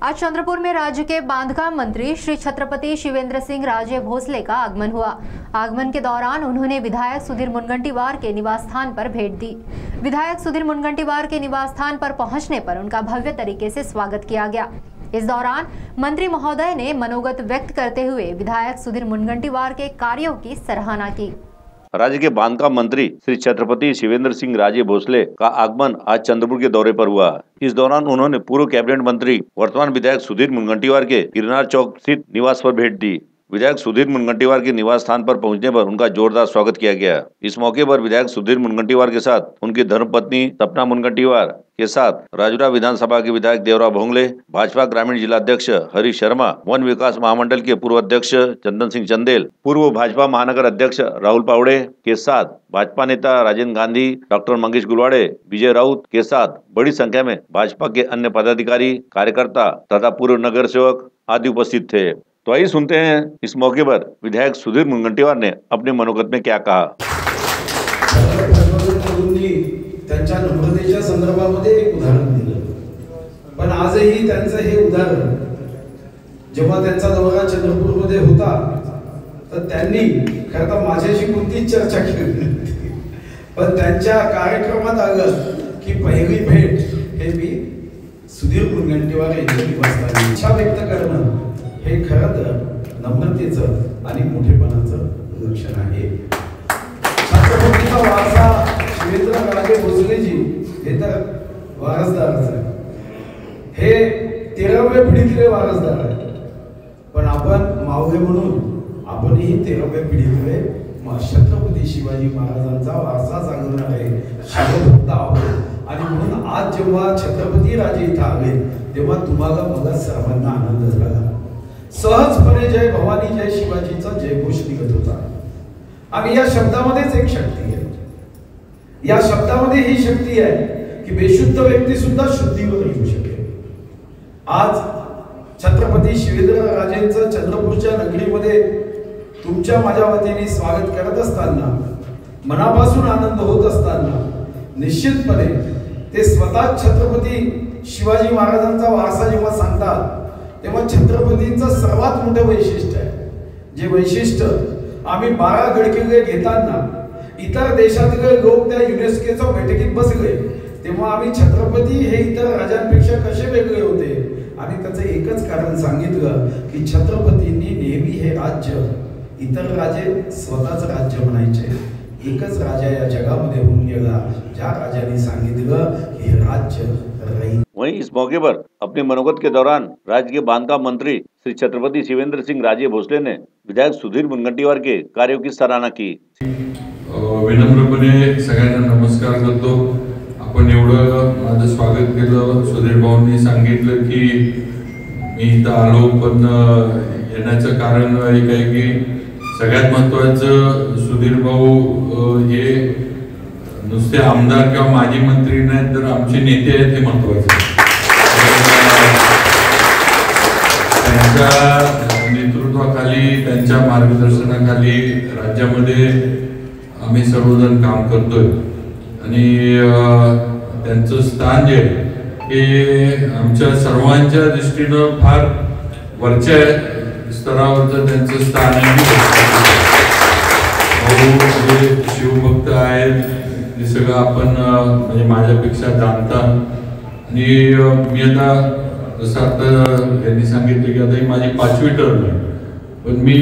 आज चंद्रपुर में राज्य के बांधकाम मंत्री श्री छत्रपति शिवेंद्र सिंह राजे भोसले का आगमन हुआ। आगमन के दौरान उन्होंने विधायक सुधीर मुनगंटीवार के निवास स्थान पर भेंट दी। विधायक सुधीर मुनगंटीवार के निवास स्थान पर पहुंचने पर उनका भव्य तरीके से स्वागत किया गया। इस दौरान मंत्री महोदय ने मनोगत व्यक्त करते हुए विधायक सुधीर मुनगंटीवार के कार्यों की सराहना की। राज्य के बांधकाम मंत्री श्री छत्रपति शिवेंद्र सिंह राजे भोसले का आगमन आज चंद्रपुर के दौरे पर हुआ। इस दौरान उन्होंने पूर्व कैबिनेट मंत्री वर्तमान विधायक सुधीर मुनगंटीवार के गिरनार चौक स्थित निवास पर भेंट दी। विधायक सुधीर मुनगंटीवार के निवास स्थान पर पहुंचने पर उनका जोरदार स्वागत किया गया। इस मौके पर विधायक सुधीर मुनगंटीवार के साथ उनकी धर्मपत्नी सपना मुनगंटीवार के साथ राजुरा विधानसभा के विधायक देवराव भोंगले, भाजपा ग्रामीण जिला अध्यक्ष हरीश शर्मा, वन विकास महामंडल के पूर्व अध्यक्ष चंदन सिंह चंदेल, पूर्व भाजपा महानगर अध्यक्ष राहुल पावड़े के साथ भाजपा नेता राजेंद्र गांधी, डॉक्टर मंगेश गुलवाड़े, विजय राउत के साथ बड़ी संख्या में भाजपा के अन्य पदाधिकारी, कार्यकर्ता तथा पूर्व नगर सेवक आदि उपस्थित थे। तो आइए सुनते हैं इस मौके पर विधायक सुधीर मुनगंटीवार ने अपने मनोगत में क्या कहा। त्यांच्या नम्रतेच्या संदर्भामध्ये एक उदाहरण दिलं, पण आजही त्यांचं हे उदाहरण जेव्हा त्यांचा दौरा चंद्रपूरमध्ये होता तर त्यांनी खरं तर माझ्याशी कोणतीच चर्चा केली नव्हती, पण त्यांच्या कार्यक्रमात आलं की पहिली भेट हे मी सुधीर मुनगंटीवार यांच्या निवासस्थानी इच्छा व्यक्त करणं हे खरं तर नम्रतेचं आणि मोठेपणाचं लक्षण आहे। छत्रपतीचा वारसा शिवेंद्र राजे भोसलेजी हे तर वारसदारच आहे, हे 13व्या पिढीतले वारसदार आहेत, पण आपण मावळे म्हणून आपणही 13व्या पिढीतले छत्रपती शिवाजी महाराजांचा वारसा सांगणारे शिवभक्त आहोत। आणि म्हणून आज जेव्हा छत्रपती राजे इथं आले तेव्हा तुम्हाला मला सर्वांना आनंद झाला। सहजपणे जय भवानी जय शिवाजीचा जयघोष निघत होता आणि या शब्दामध्येच एक शक्ती आहे। या शब्दामध्ये ही शक्ती आहे की बेशुद्ध व्यक्ती सुद्धा शुद्धीवर येऊ शकेल। आज छत्रपती शिवेंद्र राजेंचं चंद्रपूरच्या नगरीमध्ये तुमच्या माझ्या वतीने स्वागत करत असताना मनापासून आनंद होत असताना निश्चितपणे ते स्वतः छत्रपती शिवाजी महाराजांचा वारसा जेव्हा सांगतात तेव्हा छत्रपतींचं सर्वात मोठं वैशिष्ट्य आहे, जे वैशिष्ट्य आम्ही 12 गडकिल्ले घेताना इतर देशातले लोक त्या युनेस्कोच्या बैठकीत बसले तेव्हा आम्ही छत्रपती हे इतर राजांपेक्षा कसे वेगळे होते आणि त्याचं एकच कारण सांगितलं की छत्रपतींनी नेहमी हे राज्य इतर राजे स्वतःच राज्य म्हणायचे। एकच राजा या जगामध्ये होऊन गेला ज्या राजाने सांगितलं की हे राज्य राहील। वहीं इस मौके पर अपने मनोगत के दौरान राज्य के बांधकाम मंत्री श्री छत्रपति शिवेंद्र सिंह राजे भोसले ने विधायक सुधीर मुनगंटीवार के कार्यों की सराहना की। विनम्रपणे सगळ्यांना नमस्कार करतो। आपण एवढं माझं स्वागत केलं, सुधीर भाऊंनी सांगितलं की मी इथं आलो, पण येण्याचं कारण एक आहे की सगळ्यात महत्त्वाचं सुधीर भाऊ हे नुसते आमदार किंवा माजी मंत्री नाहीत तर आमचे नेते आहेत हे महत्त्वाचं। त्यांच्या नेतृत्वाखाली त्यांच्या मार्गदर्शनाखाली राज्यामध्ये आम्ही सर्वजण काम करतोय आणि त्यांचं स्थान जे हे आमच्या सर्वांच्या दृष्टीनं फार वरच्या स्तरावरचं त्यांचं स्थान आहे। शिवभक्त आहेत हे सगळं आपण म्हणजे माझ्यापेक्षा जाणता आणि मी आता जसं आता यांनी सांगितलं की आता ही माझी 5वी टर्म आहे, पण मी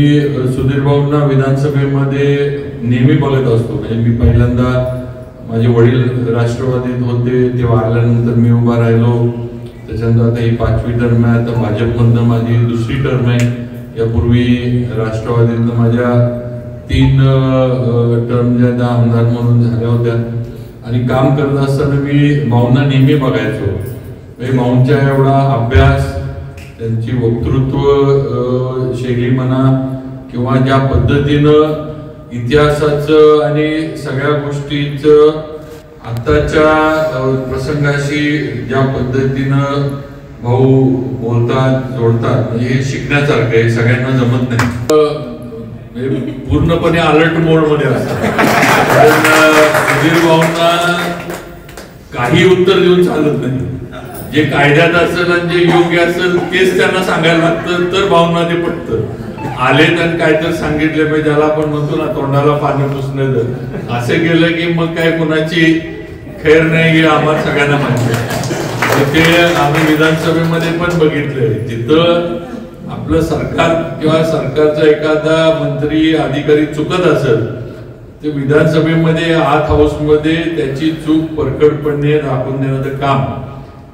सुधीर भाऊंना विधानसभेमध्ये नेहमी बघत असतो। म्हणजे मी पहिल्यांदा माझे वडील राष्ट्रवादीत होते तेव्हा आल्यानंतर मी उभा राहिलो, त्याच्यानंतर आता ही 5वी टर्म आहे, आता भाजपमधनं माझी 2री टर्म आहे। यापूर्वी राष्ट्रवादीतनं माझ्या 3 टर्म ज्या त्या आमदार म्हणून झाल्या होत्या आणि काम करत असताना मी भाऊंना नेहमी बघायचो। म्हणजे भाऊंच्या एवढा अभ्यास, त्यांची वक्तृत्व शैली म्हणा किंवा ज्या पद्धतीनं इतिहासाचं आणि सगळ्या गोष्टीचं आताच्या प्रसंगाशी ज्या पद्धतीनं भाऊ बोलतात जोडतात म्हणजे हे शिकण्यासारखं आहे, सगळ्यांना जमत नाही। पूर्णपणे अलर्ट मोड मध्ये असतात, सुधीर भाऊंना काही उत्तर देऊन चालत नाही। जे कायद्यात असेल आणि जे योग्य असेल तेच त्यांना सांगायला लागतं, तर भावना ते पटतं. आले तर काय तर सांगितले पाहिजे, ज्याला आपण म्हणतो ना तोंडाला पाणी पुसणं, असं केलं की मग काय कुणाची खैर नाही हे आम्हाला सगळ्यांना माहिती आहे. ते आम्ही विधानसभेमध्ये पण बघितलंय, तिथं आपलं सरकार किंवा सरकारचा एखादा मंत्री अधिकारी चुकत असेल ते विधानसभेमध्ये आत हाऊसमध्ये त्याची चूक परखडपणे दाखवून देण्याचं काम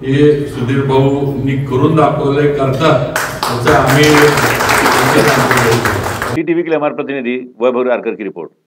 हे सुधीर भाऊंनी करून दाखवलंय, करतात. त्याचा आम्ही टी टीवी के लिए हमारे प्रतिनिधि वैभव रारकर की रिपोर्ट।